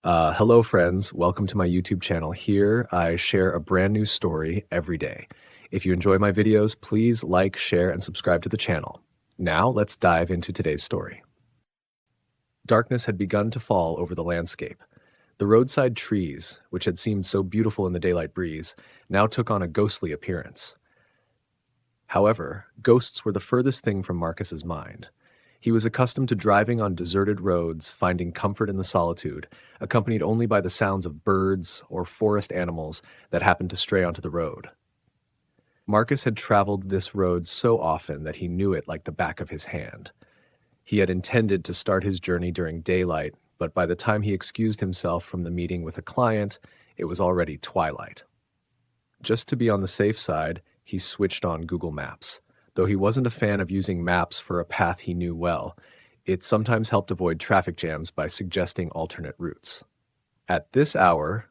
Hello, friends. Welcome to my YouTube channel. Here, I share a brand new story every day. If you enjoy my videos, please like, share, and subscribe to the channel. Now, let's dive into today's story. Darkness had begun to fall over the landscape. The roadside trees, which had seemed so beautiful in the daylight breeze, now took on a ghostly appearance. However, ghosts were the furthest thing from Marcus's mind. He was accustomed to driving on deserted roads, finding comfort in the solitude, accompanied only by the sounds of birds or forest animals that happened to stray onto the road. Marcus had traveled this road so often that he knew it like the back of his hand. He had intended to start his journey during daylight, but by the time he excused himself from the meeting with a client, it was already twilight. Just to be on the safe side, he switched on Google Maps. Though he wasn't a fan of using maps for a path he knew well, it sometimes helped avoid traffic jams by suggesting alternate routes. At this hour,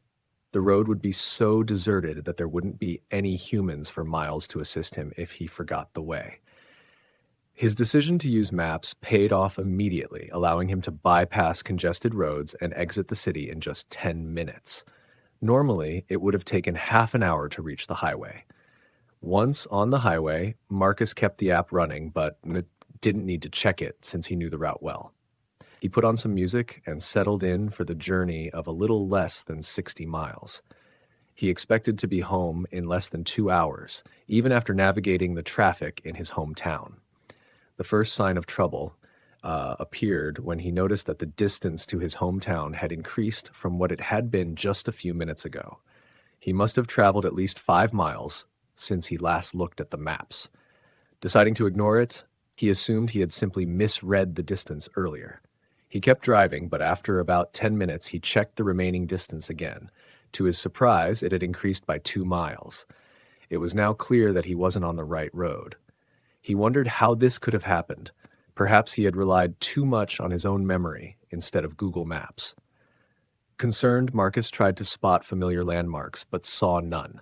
the road would be so deserted that there wouldn't be any humans for miles to assist him if he forgot the way. His decision to use maps paid off immediately, allowing him to bypass congested roads and exit the city in just 10 minutes. Normally, it would have taken half an hour to reach the highway. Once on the highway, Marcus kept the app running, but didn't need to check it since he knew the route well. He put on some music and settled in for the journey of a little less than 60 miles. He expected to be home in less than 2 hours, even after navigating the traffic in his hometown. The first sign of trouble appeared when he noticed that the distance to his hometown had increased from what it had been just a few minutes ago. He must have traveled at least 5 miles since he last looked at the maps. Deciding to ignore it, he assumed he had simply misread the distance earlier. He kept driving, but after about 10 minutes, he checked the remaining distance again. To his surprise, it had increased by 2 miles. It was now clear that he wasn't on the right road. He wondered how this could have happened. Perhaps he had relied too much on his own memory instead of Google Maps. Concerned, Marcus tried to spot familiar landmarks, but saw none.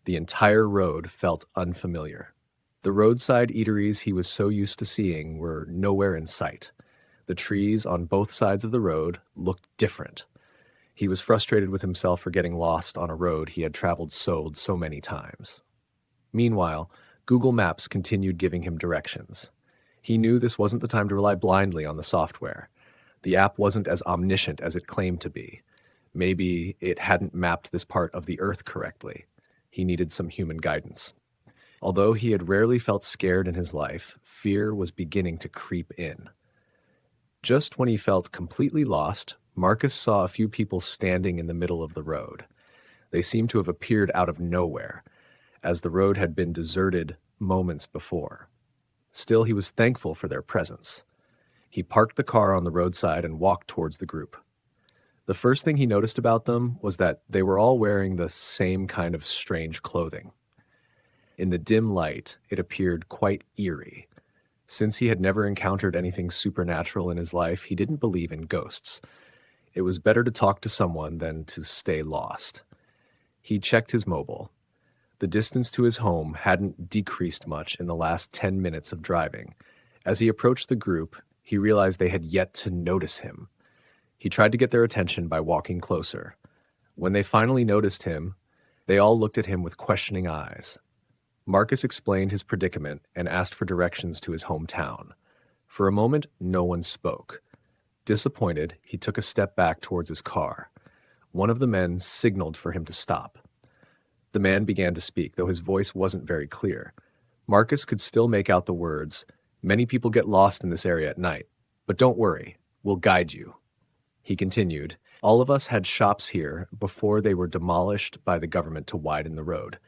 The entire road felt unfamiliar. The roadside eateries he was so used to seeing were nowhere in sight. The trees on both sides of the road looked different. He was frustrated with himself for getting lost on a road he had traveled so many times. Meanwhile, Google Maps continued giving him directions. He knew this wasn't the time to rely blindly on the software. The app wasn't as omniscient as it claimed to be. Maybe it hadn't mapped this part of the Earth correctly. He needed some human guidance. Although he had rarely felt scared in his life, fear was beginning to creep in. Just when he felt completely lost, Marcus saw a few people standing in the middle of the road. They seemed to have appeared out of nowhere, as the road had been deserted moments before. Still, he was thankful for their presence. He parked the car on the roadside and walked towards the group. The first thing he noticed about them was that they were all wearing the same kind of strange clothing. In the dim light, it appeared quite eerie. Since he had never encountered anything supernatural in his life, he didn't believe in ghosts. It was better to talk to someone than to stay lost. He checked his mobile. The distance to his home hadn't decreased much in the last 10 minutes of driving. As he approached the group, he realized they had yet to notice him. He tried to get their attention by walking closer. When they finally noticed him, they all looked at him with questioning eyes. Marcus explained his predicament and asked for directions to his hometown. For a moment, no one spoke. Disappointed, he took a step back towards his car. One of the men signaled for him to stop. The man began to speak, though his voice wasn't very clear. Marcus could still make out the words, "Many people get lost in this area at night, but don't worry, we'll guide you." He continued, "All of us had shops here before they were demolished by the government to widen the road.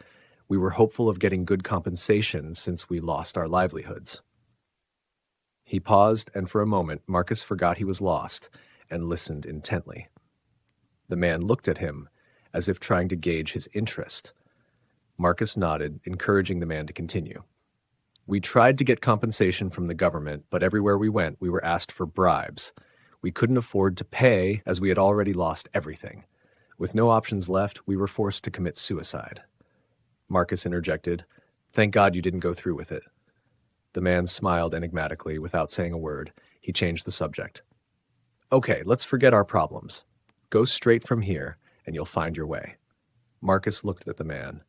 We were hopeful of getting good compensation since we lost our livelihoods." He paused, and for a moment, Marcus forgot he was lost and listened intently. The man looked at him as if trying to gauge his interest. Marcus nodded, encouraging the man to continue. "We tried to get compensation from the government, but everywhere we went, we were asked for bribes. We couldn't afford to pay as we had already lost everything. With no options left, we were forced to commit suicide." Marcus interjected, "Thank God you didn't go through with it." The man smiled enigmatically without saying a word. He changed the subject. "Okay, let's forget our problems. Go straight from here, and you'll find your way." Marcus looked at the man.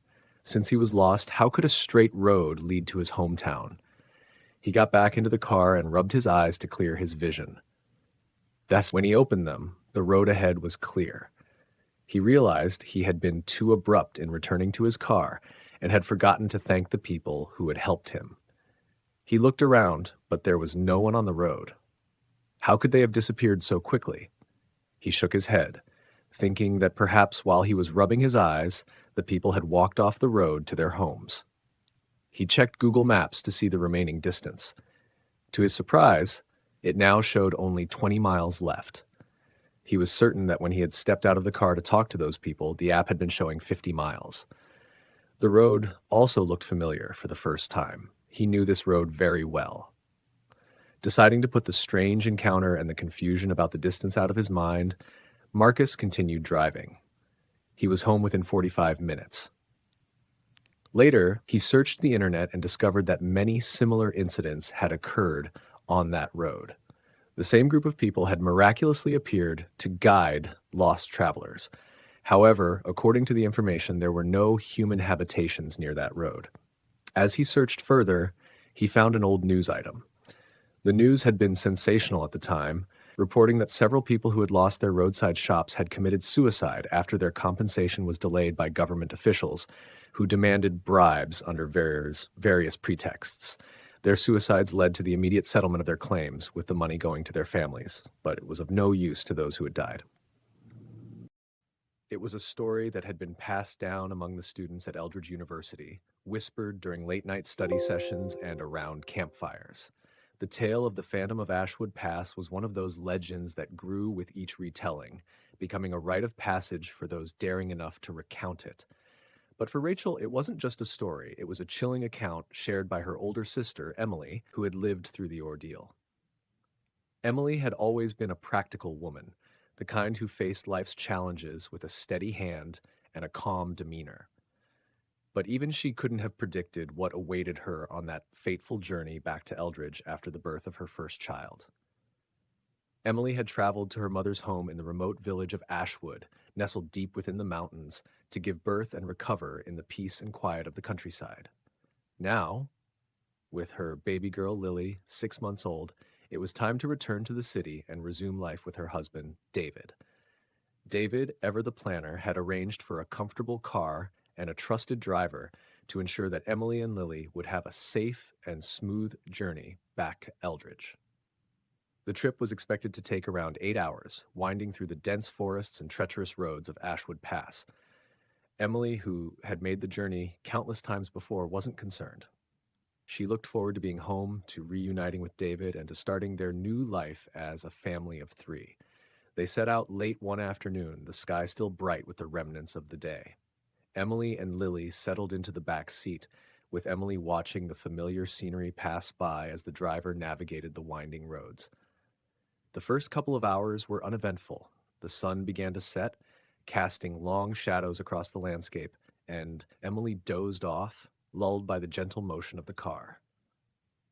Since he was lost, how could a straight road lead to his hometown? He got back into the car and rubbed his eyes to clear his vision. Thus, when he opened them, the road ahead was clear. He realized he had been too abrupt in returning to his car and had forgotten to thank the people who had helped him. He looked around, but there was no one on the road. How could they have disappeared so quickly? He shook his head, thinking that perhaps while he was rubbing his eyes, the people had walked off the road to their homes. He checked Google Maps to see the remaining distance. To his surprise, it now showed only 20 miles left. He was certain that when he had stepped out of the car to talk to those people, the app had been showing 50 miles. The road also looked familiar for the first time. He knew this road very well. Deciding to put the strange encounter and the confusion about the distance out of his mind, Marcus continued driving. He was home within 45 minutes. Later, he searched the internet and discovered that many similar incidents had occurred on that road. The same group of people had miraculously appeared to guide lost travelers. However, according to the information, there were no human habitations near that road. As he searched further, he found an old news item. The news had been sensational at the time, reporting that several people who had lost their roadside shops had committed suicide after their compensation was delayed by government officials, who demanded bribes under various pretexts. Their suicides led to the immediate settlement of their claims, with the money going to their families, but it was of no use to those who had died. It was a story that had been passed down among the students at Eldridge University, whispered during late-night study sessions and around campfires. The tale of the Phantom of Ashwood Pass was one of those legends that grew with each retelling, becoming a rite of passage for those daring enough to recount it. But for Rachel, it wasn't just a story. It was a chilling account shared by her older sister, Emily, who had lived through the ordeal. Emily had always been a practical woman, the kind who faced life's challenges with a steady hand and a calm demeanor. But even she couldn't have predicted what awaited her on that fateful journey back to Eldridge after the birth of her first child. Emily had traveled to her mother's home in the remote village of Ashwood, nestled deep within the mountains, to give birth and recover in the peace and quiet of the countryside. Now, with her baby girl Lily, 6 months old, it was time to return to the city and resume life with her husband, David. David, ever the planner, had arranged for a comfortable car and a trusted driver to ensure that Emily and Lily would have a safe and smooth journey back to Eldridge. The trip was expected to take around 8 hours, winding through the dense forests and treacherous roads of Ashwood Pass. Emily, who had made the journey countless times before, wasn't concerned. She looked forward to being home, to reuniting with David, and to starting their new life as a family of 3. They set out late one afternoon, the sky still bright with the remnants of the day. Emily and Lily settled into the back seat, with Emily watching the familiar scenery pass by as the driver navigated the winding roads. The first couple of hours were uneventful. The sun began to set, casting long shadows across the landscape, and Emily dozed off, lulled by the gentle motion of the car.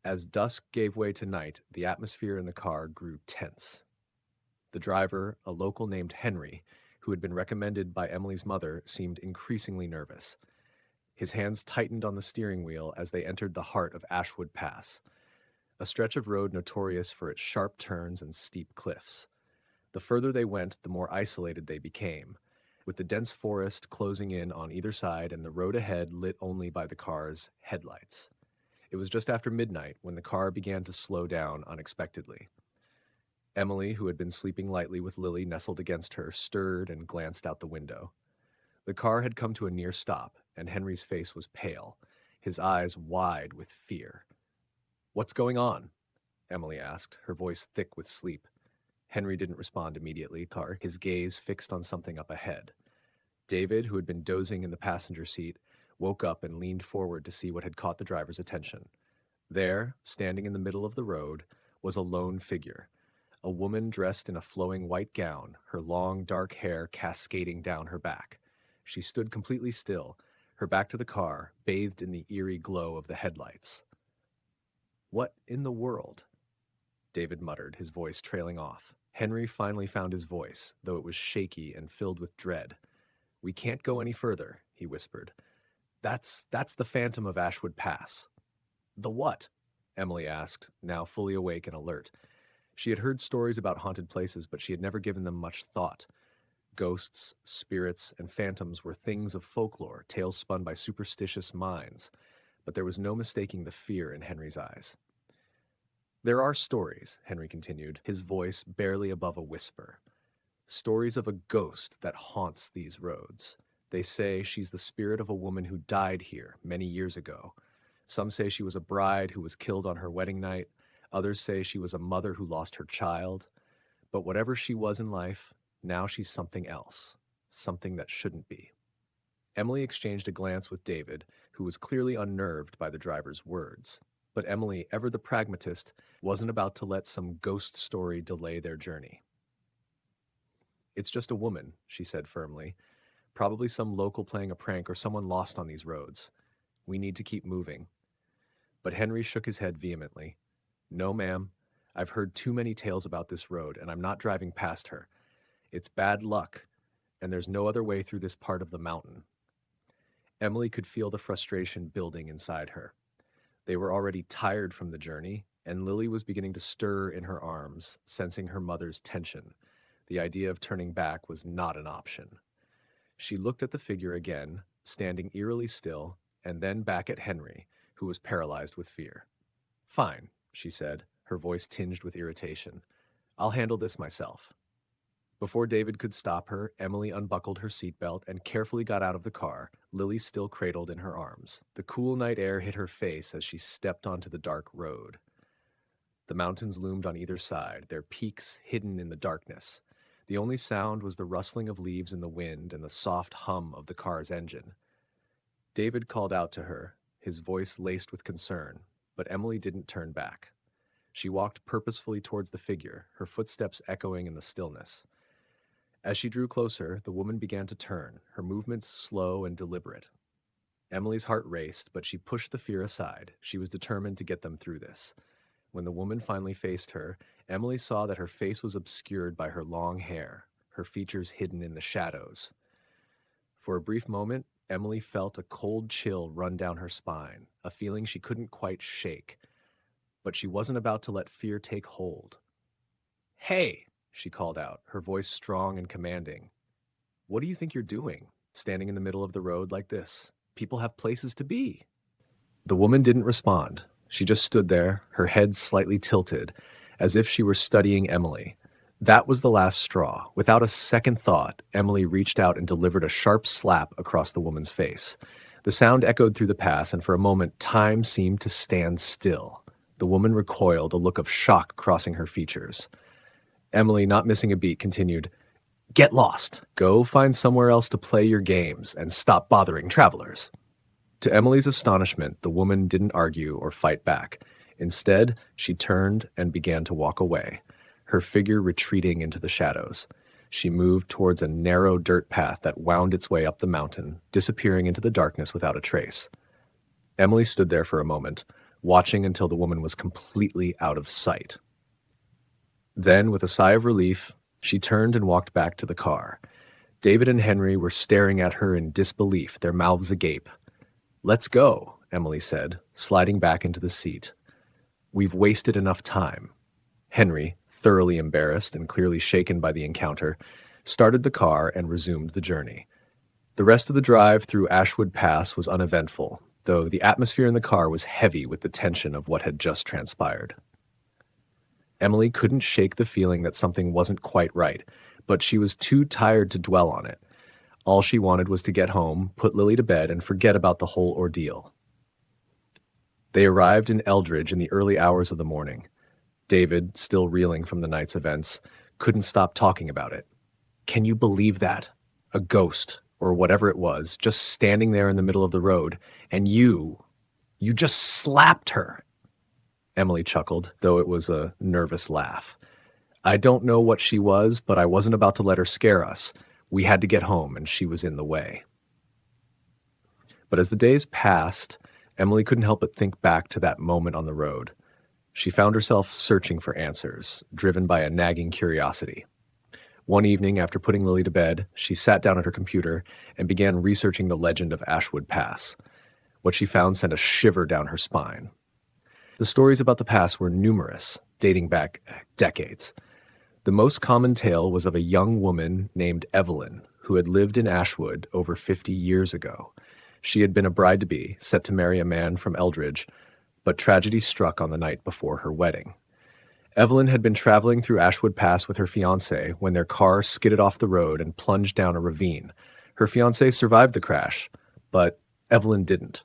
As dusk gave way to night, the atmosphere in the car grew tense. The driver, a local named Henry, who had been recommended by Emily's mother, seemed increasingly nervous. His hands tightened on the steering wheel as they entered the heart of Ashwood Pass, a stretch of road notorious for its sharp turns and steep cliffs. The further they went, the more isolated they became, with the dense forest closing in on either side and the road ahead lit only by the car's headlights. It was just after midnight when the car began to slow down unexpectedly. Emily, who had been sleeping lightly with Lily nestled against her, stirred and glanced out the window. The car had come to a near stop, and Henry's face was pale, his eyes wide with fear. "What's going on?" Emily asked, her voice thick with sleep. Henry didn't respond immediately, his gaze fixed on something up ahead. David, who had been dozing in the passenger seat, woke up and leaned forward to see what had caught the driver's attention. There, standing in the middle of the road, was a lone figure, a woman dressed in a flowing white gown, her long dark hair cascading down her back. She stood completely still, her back to the car, bathed in the eerie glow of the headlights. "What in the world?" David muttered, his voice trailing off. Henry finally found his voice, though it was shaky and filled with dread. "We can't go any further," he whispered. That's the phantom of Ashwood Pass." "The what?" Emily asked, now fully awake and alert. She had heard stories about haunted places, but she had never given them much thought. Ghosts, spirits, and phantoms were things of folklore, tales spun by superstitious minds, but there was no mistaking the fear in Henry's eyes. "There are stories," Henry continued, his voice barely above a whisper. "Stories of a ghost that haunts these roads. They say she's the spirit of a woman who died here many years ago. Some say she was a bride who was killed on her wedding night. Others say she was a mother who lost her child. But whatever she was in life, now she's something else, something that shouldn't be." Emily exchanged a glance with David, who was clearly unnerved by the driver's words. But Emily, ever the pragmatist, wasn't about to let some ghost story delay their journey. "It's just a woman," she said firmly. "Probably some local playing a prank or someone lost on these roads. We need to keep moving." But Henry shook his head vehemently. "No, ma'am. I've heard too many tales about this road, and I'm not driving past her. It's bad luck, and there's no other way through this part of the mountain." Emily could feel the frustration building inside her. They were already tired from the journey, and Lily was beginning to stir in her arms, sensing her mother's tension. The idea of turning back was not an option. She looked at the figure again, standing eerily still, and then back at Henry, who was paralyzed with fear. "Fine," she said, her voice tinged with irritation. "I'll handle this myself." Before David could stop her, Emily unbuckled her seatbelt and carefully got out of the car, Lily still cradled in her arms. The cool night air hit her face as she stepped onto the dark road. The mountains loomed on either side, their peaks hidden in the darkness. The only sound was the rustling of leaves in the wind and the soft hum of the car's engine. David called out to her, his voice laced with concern, but Emily didn't turn back. She walked purposefully towards the figure, her footsteps echoing in the stillness. As she drew closer, the woman began to turn, her movements slow and deliberate. Emily's heart raced, but she pushed the fear aside. She was determined to get them through this. When the woman finally faced her, Emily saw that her face was obscured by her long hair, her features hidden in the shadows. For a brief moment, Emily felt a cold chill run down her spine, a feeling she couldn't quite shake. But she wasn't about to let fear take hold. "Hey!" she called out, her voice strong and commanding. "What do you think you're doing, standing in the middle of the road like this? People have places to be." The woman didn't respond. She just stood there, her head slightly tilted, as if she were studying Emily. That was the last straw. Without a second thought, Emily reached out and delivered a sharp slap across the woman's face. The sound echoed through the pass, and for a moment, time seemed to stand still. The woman recoiled, a look of shock crossing her features. Emily, not missing a beat, continued, "Get lost. Go find somewhere else to play your games and stop bothering travelers." To Emily's astonishment, the woman didn't argue or fight back. Instead, she turned and began to walk away, her figure retreating into the shadows. She moved towards a narrow dirt path that wound its way up the mountain, disappearing into the darkness without a trace. Emily stood there for a moment, watching until the woman was completely out of sight. Then, with a sigh of relief, she turned and walked back to the car. David and Henry were staring at her in disbelief, their mouths agape. "Let's go," Emily said, sliding back into the seat. "We've wasted enough time." Henry, thoroughly embarrassed and clearly shaken by the encounter, started the car and resumed the journey. The rest of the drive through Ashwood Pass was uneventful, though the atmosphere in the car was heavy with the tension of what had just transpired. Emily couldn't shake the feeling that something wasn't quite right, but she was too tired to dwell on it. All she wanted was to get home, put Lily to bed, and forget about the whole ordeal. They arrived in Eldridge in the early hours of the morning. David, still reeling from the night's events, couldn't stop talking about it. "Can you believe that? A ghost, or whatever it was, just standing there in the middle of the road, and you just slapped her." Emily chuckled, though it was a nervous laugh. "I don't know what she was, but I wasn't about to let her scare us. We had to get home, and she was in the way." But as the days passed, Emily couldn't help but think back to that moment on the road. She found herself searching for answers, driven by a nagging curiosity. One evening, after putting Lily to bed, she sat down at her computer and began researching the legend of Ashwood Pass. What she found sent a shiver down her spine. The stories about the pass were numerous, dating back decades. The most common tale was of a young woman named Evelyn, who had lived in Ashwood over 50 years ago. She had been a bride-to-be, set to marry a man from Eldridge, but tragedy struck on the night before her wedding. Evelyn had been traveling through Ashwood Pass with her fiancé when their car skidded off the road and plunged down a ravine. Her fiancé survived the crash, but Evelyn didn't.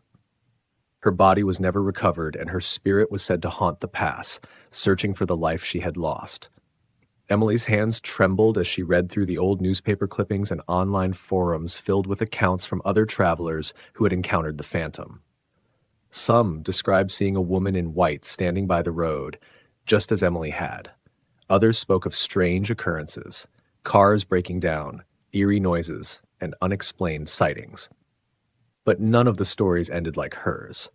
Her body was never recovered, and her spirit was said to haunt the pass, searching for the life she had lost. Emily's hands trembled as she read through the old newspaper clippings and online forums filled with accounts from other travelers who had encountered the phantom. Some described seeing a woman in white standing by the road, just as Emily had. Others spoke of strange occurrences, cars breaking down, eerie noises, and unexplained sightings. But none of the stories ended like hers.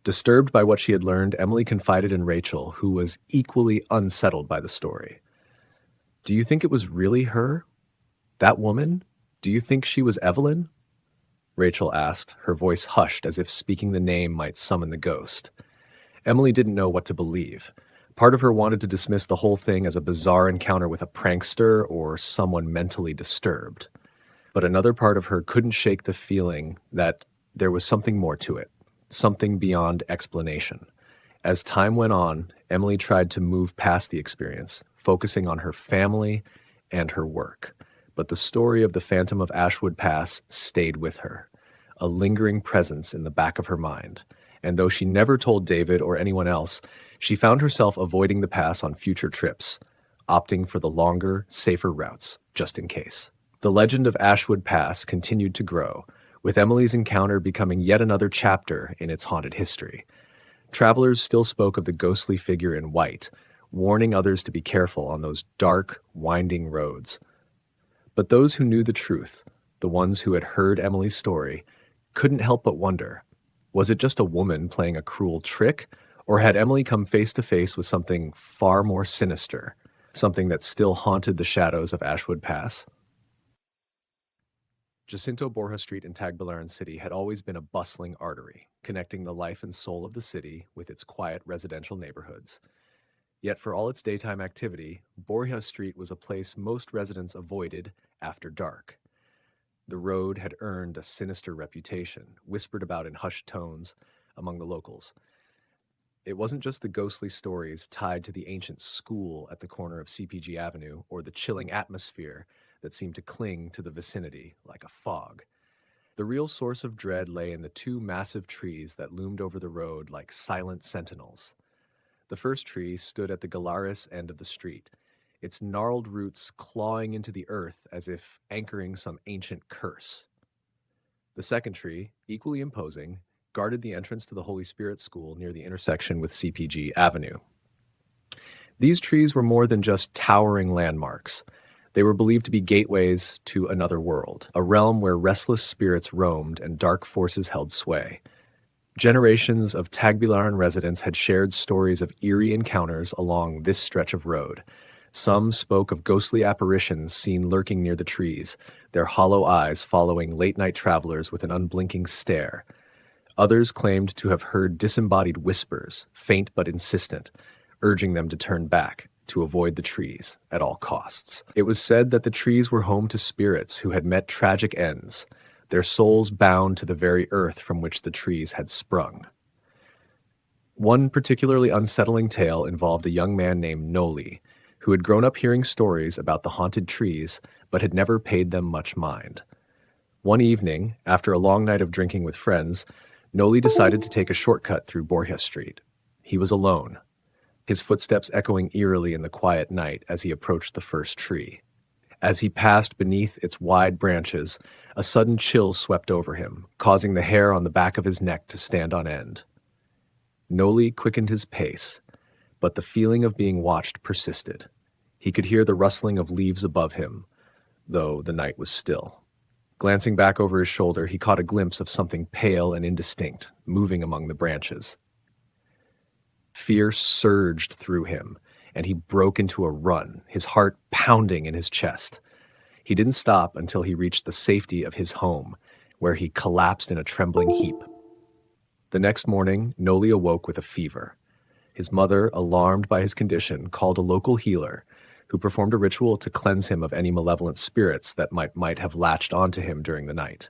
Disturbed by what she had learned, Emily confided in Rachel, who was equally unsettled by the story. "Do you think it was really her? That woman? Do you think she was Evelyn?" Rachel asked, her voice hushed as if speaking the name might summon the ghost. Emily didn't know what to believe. Part of her wanted to dismiss the whole thing as a bizarre encounter with a prankster or someone mentally disturbed. But another part of her couldn't shake the feeling that there was something more to it, something beyond explanation. As time went on, Emily tried to move past the experience, focusing on her family and her work. But the story of the Phantom of Ashwood Pass stayed with her, a lingering presence in the back of her mind. And though she never told David or anyone else, she found herself avoiding the pass on future trips, opting for the longer, safer routes, just in case. The legend of Ashwood Pass continued to grow, with Emily's encounter becoming yet another chapter in its haunted history. Travelers still spoke of the ghostly figure in white, warning others to be careful on those dark, winding roads. But those who knew the truth, the ones who had heard Emily's story, couldn't help but wonder, was it just a woman playing a cruel trick, or had Emily come face to face with something far more sinister, something that still haunted the shadows of Ashwood Pass? Jacinto Borja Street in Tagbilaran City had always been a bustling artery, connecting the life and soul of the city with its quiet residential neighborhoods. Yet for all its daytime activity, Borja Street was a place most residents avoided after dark. The road had earned a sinister reputation, whispered about in hushed tones among the locals. It wasn't just the ghostly stories tied to the ancient school at the corner of CPG Avenue or the chilling atmosphere that seemed to cling to the vicinity like a fog. The real source of dread lay in the two massive trees that loomed over the road like silent sentinels. The first tree stood at the Galaris end of the street, its gnarled roots clawing into the earth as if anchoring some ancient curse. The second tree, equally imposing, guarded the entrance to the Holy Spirit School near the intersection with CPG Avenue. These trees were more than just towering landmarks. They were believed to be gateways to another world, a realm where restless spirits roamed and dark forces held sway. Generations of Tagbilaran residents had shared stories of eerie encounters along this stretch of road. Some spoke of ghostly apparitions seen lurking near the trees, their hollow eyes following late-night travelers with an unblinking stare. Others claimed to have heard disembodied whispers, faint but insistent, urging them to turn back, to avoid the trees at all costs. It was said that the trees were home to spirits who had met tragic ends, their souls bound to the very earth from which the trees had sprung. One particularly unsettling tale involved a young man named Noli, who had grown up hearing stories about the haunted trees but had never paid them much mind. One evening, after a long night of drinking with friends, Noli decided to take a shortcut through Borja Street. He was alone, his footsteps echoing eerily in the quiet night as he approached the first tree. As he passed beneath its wide branches, a sudden chill swept over him, causing the hair on the back of his neck to stand on end. Noli quickened his pace, but the feeling of being watched persisted. He could hear the rustling of leaves above him, though the night was still. Glancing back over his shoulder, he caught a glimpse of something pale and indistinct, moving among the branches. Fear surged through him, and he broke into a run, his heart pounding in his chest. He didn't stop until he reached the safety of his home, where he collapsed in a trembling heap. The next morning, Noli awoke with a fever. His mother, alarmed by his condition, called a local healer, who performed a ritual to cleanse him of any malevolent spirits that might have latched onto him during the night.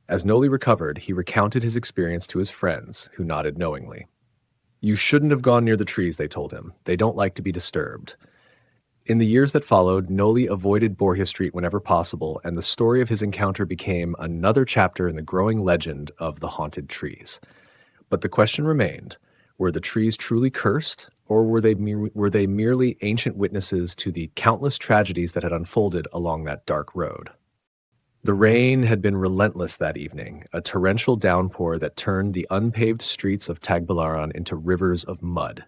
As Noli recovered, he recounted his experience to his friends, who nodded knowingly. "You shouldn't have gone near the trees," they told him. "They don't like to be disturbed." In the years that followed, Noli avoided Borgia Street whenever possible, and the story of his encounter became another chapter in the growing legend of the haunted trees. But the question remained, were the trees truly cursed, or were they merely ancient witnesses to the countless tragedies that had unfolded along that dark road? The rain had been relentless that evening, a torrential downpour that turned the unpaved streets of Tagbilaran into rivers of mud.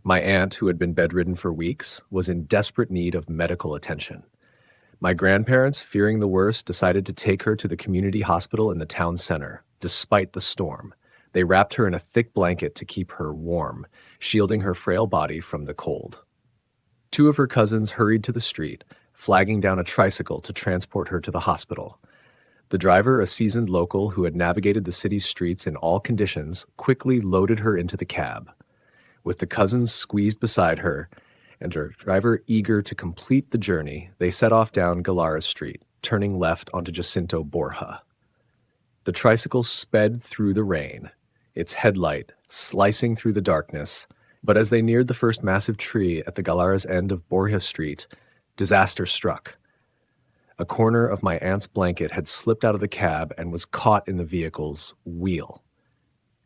My aunt, who had been bedridden for weeks, was in desperate need of medical attention. My grandparents, fearing the worst, decided to take her to the community hospital in the town center, despite the storm. They wrapped her in a thick blanket to keep her warm, shielding her frail body from the cold. Two of her cousins hurried to the street, flagging down a tricycle to transport her to the hospital. The driver, a seasoned local who had navigated the city's streets in all conditions, quickly loaded her into the cab. With the cousins squeezed beside her, and her driver eager to complete the journey, they set off down Galara Street, turning left onto Jacinto Borja. The tricycle sped through the rain, its headlight slicing through the darkness, but as they neared the first massive tree at the Galara's end of Borja Street, disaster struck. A corner of my aunt's blanket had slipped out of the cab and was caught in the vehicle's wheel.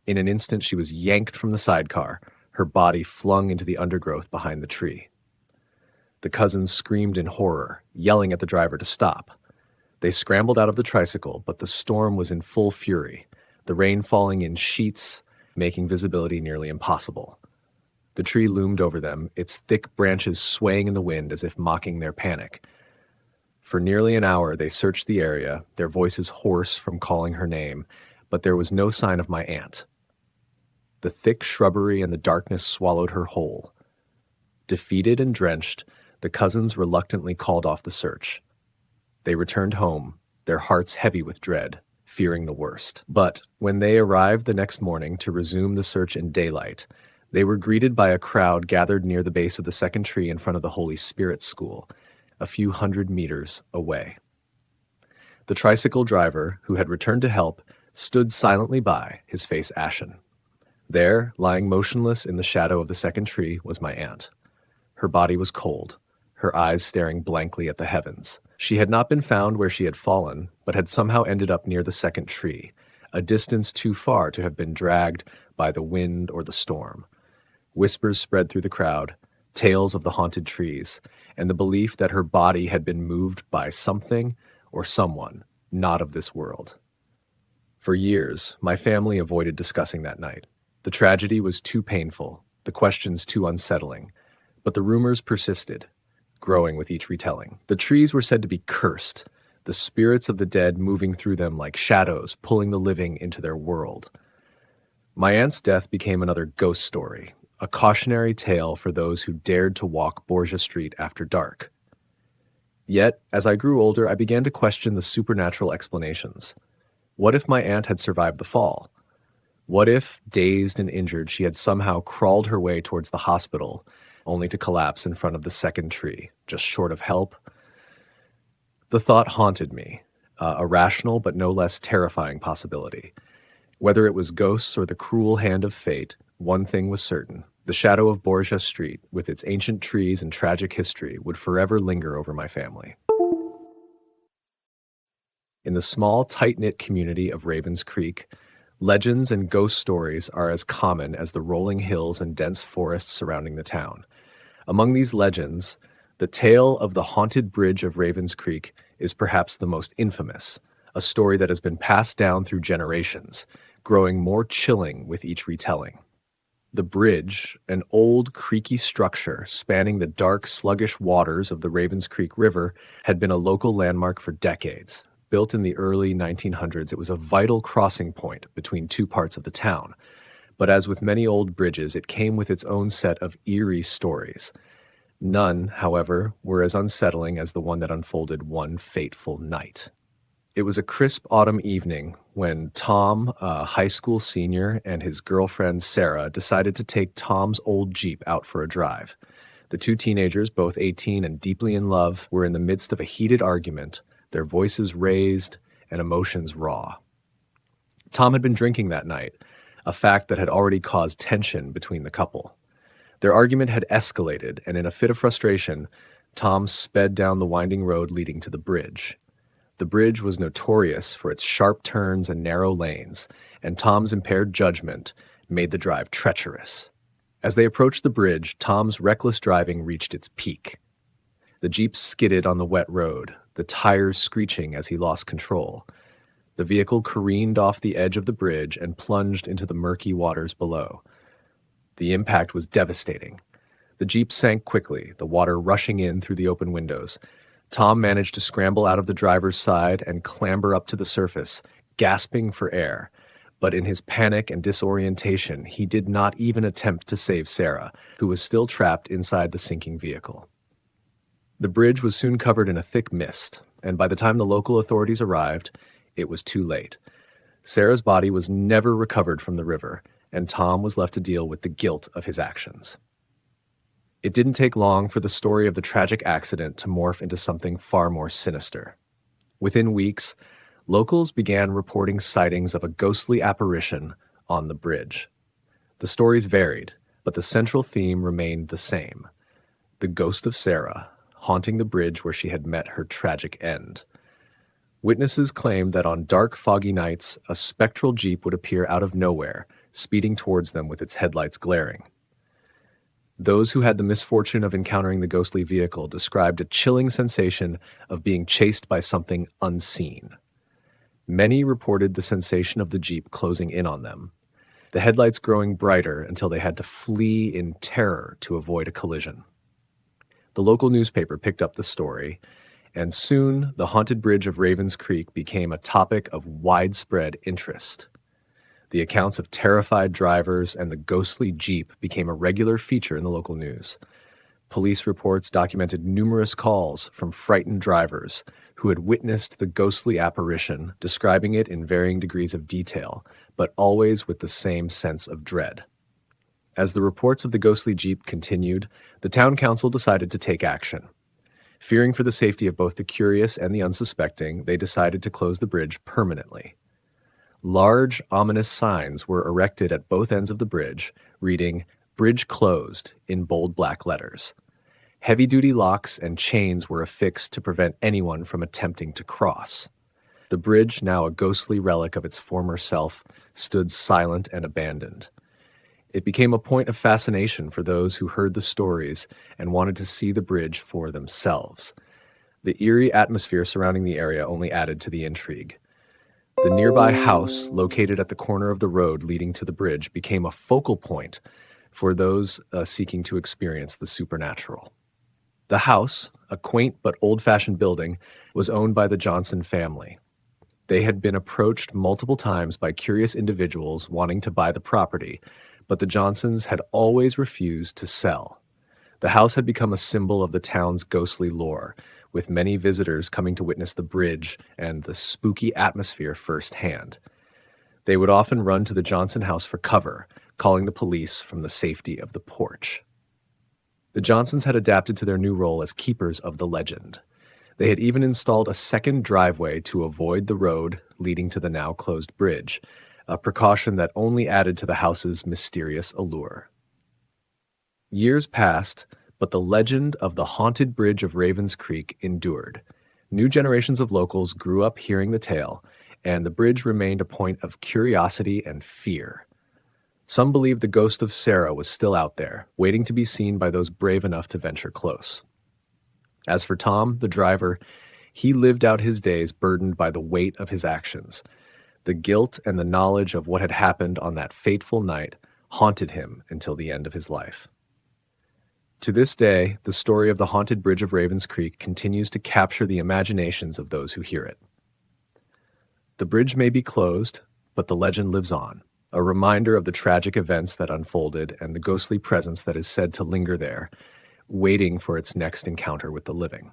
In an instant, she was yanked from the sidecar, her body flung into the undergrowth behind the tree. The cousins screamed in horror, yelling at the driver to stop. They scrambled out of the tricycle, but the storm was in full fury, the rain falling in sheets, making visibility nearly impossible. The tree loomed over them, its thick branches swaying in the wind as if mocking their panic. For nearly an hour they searched the area, their voices hoarse from calling her name, but there was no sign of my aunt. The thick shrubbery and the darkness swallowed her whole. Defeated and drenched, the cousins reluctantly called off the search. They returned home, their hearts heavy with dread, fearing the worst. But when they arrived the next morning to resume the search in daylight, they were greeted by a crowd gathered near the base of the second tree in front of the Holy Spirit School, a few hundred meters away. The tricycle driver, who had returned to help, stood silently by, his face ashen. There, lying motionless in the shadow of the second tree, was my aunt. Her body was cold, her eyes staring blankly at the heavens. She had not been found where she had fallen, but had somehow ended up near the second tree, a distance too far to have been dragged by the wind or the storm. Whispers spread through the crowd, tales of the haunted trees, and the belief that her body had been moved by something or someone not of this world. For years, my family avoided discussing that night. The tragedy was too painful, the questions too unsettling, but the rumors persisted, growing with each retelling. The trees were said to be cursed, the spirits of the dead moving through them like shadows, pulling the living into their world. My aunt's death became another ghost story, a cautionary tale for those who dared to walk Borgia Street after dark. Yet, as I grew older, I began to question the supernatural explanations. What if my aunt had survived the fall? What if, dazed and injured, she had somehow crawled her way towards the hospital, only to collapse in front of the second tree, just short of help? The thought haunted me, a rational but no less terrifying possibility. Whether it was ghosts or the cruel hand of fate, one thing was certain. The shadow of Borgia Street, with its ancient trees and tragic history, would forever linger over my family. In the small, tight-knit community of Ravens Creek, legends and ghost stories are as common as the rolling hills and dense forests surrounding the town. Among these legends, the tale of the haunted bridge of Ravens Creek is perhaps the most infamous, a story that has been passed down through generations, growing more chilling with each retelling. The bridge, an old, creaky structure spanning the dark, sluggish waters of the Ravens Creek River, had been a local landmark for decades. Built in the early 1900s, it was a vital crossing point between two parts of the town. But as with many old bridges, it came with its own set of eerie stories. None, however, were as unsettling as the one that unfolded one fateful night. It was a crisp autumn evening when Tom, a high school senior, and his girlfriend Sarah decided to take Tom's old Jeep out for a drive. The two teenagers, both 18 and deeply in love, were in the midst of a heated argument, their voices raised and emotions raw. Tom had been drinking that night, a fact that had already caused tension between the couple. Their argument had escalated, and in a fit of frustration, Tom sped down the winding road leading to the bridge. The bridge was notorious for its sharp turns and narrow lanes, and Tom's impaired judgment made the drive treacherous. As they approached the bridge, Tom's reckless driving reached its peak. The Jeep skidded on the wet road, the tires screeching as he lost control. The vehicle careened off the edge of the bridge and plunged into the murky waters below. The impact was devastating. The Jeep sank quickly, the water rushing in through the open windows. Tom managed to scramble out of the driver's side and clamber up to the surface, gasping for air. But in his panic and disorientation, he did not even attempt to save Sarah, who was still trapped inside the sinking vehicle. The bridge was soon covered in a thick mist, and by the time the local authorities arrived, it was too late. Sarah's body was never recovered from the river, and Tom was left to deal with the guilt of his actions. It didn't take long for the story of the tragic accident to morph into something far more sinister. Within weeks, locals began reporting sightings of a ghostly apparition on the bridge. The stories varied, but the central theme remained the same: the ghost of Sarah, haunting the bridge where she had met her tragic end. Witnesses claimed that on dark, foggy nights, a spectral Jeep would appear out of nowhere, speeding towards them with its headlights glaring. Those who had the misfortune of encountering the ghostly vehicle described a chilling sensation of being chased by something unseen. Many reported the sensation of the Jeep closing in on them, the headlights growing brighter until they had to flee in terror to avoid a collision. The local newspaper picked up the story, and soon the haunted bridge of Ravens Creek became a topic of widespread interest. The accounts of terrified drivers and the ghostly Jeep became a regular feature in the local news. Police reports documented numerous calls from frightened drivers who had witnessed the ghostly apparition, describing it in varying degrees of detail, but always with the same sense of dread. As the reports of the ghostly Jeep continued, the town council decided to take action. Fearing for the safety of both the curious and the unsuspecting, they decided to close the bridge permanently. Large, ominous signs were erected at both ends of the bridge, reading, "Bridge closed," in bold black letters. Heavy-duty locks and chains were affixed to prevent anyone from attempting to cross. The bridge, now a ghostly relic of its former self, stood silent and abandoned. It became a point of fascination for those who heard the stories and wanted to see the bridge for themselves. The eerie atmosphere surrounding the area only added to the intrigue. The nearby house, located at the corner of the road leading to the bridge, became a focal point for those seeking to experience the supernatural. The house, a quaint but old-fashioned building, was owned by the Johnson family. They had been approached multiple times by curious individuals wanting to buy the property, but the Johnsons had always refused to sell. The house had become a symbol of the town's ghostly lore, with many visitors coming to witness the bridge and the spooky atmosphere firsthand. They would often run to the Johnson house for cover, calling the police from the safety of the porch. The Johnsons had adapted to their new role as keepers of the legend. They had even installed a second driveway to avoid the road leading to the now closed bridge, a precaution that only added to the house's mysterious allure. Years passed, but the legend of the haunted bridge of Ravens Creek endured. New generations of locals grew up hearing the tale, and the bridge remained a point of curiosity and fear. Some believed the ghost of Sarah was still out there, waiting to be seen by those brave enough to venture close. As for Tom, the driver, he lived out his days burdened by the weight of his actions. The guilt and the knowledge of what had happened on that fateful night haunted him until the end of his life. To this day, the story of the haunted bridge of Ravens Creek continues to capture the imaginations of those who hear it. The bridge may be closed, but the legend lives on, a reminder of the tragic events that unfolded and the ghostly presence that is said to linger there, waiting for its next encounter with the living.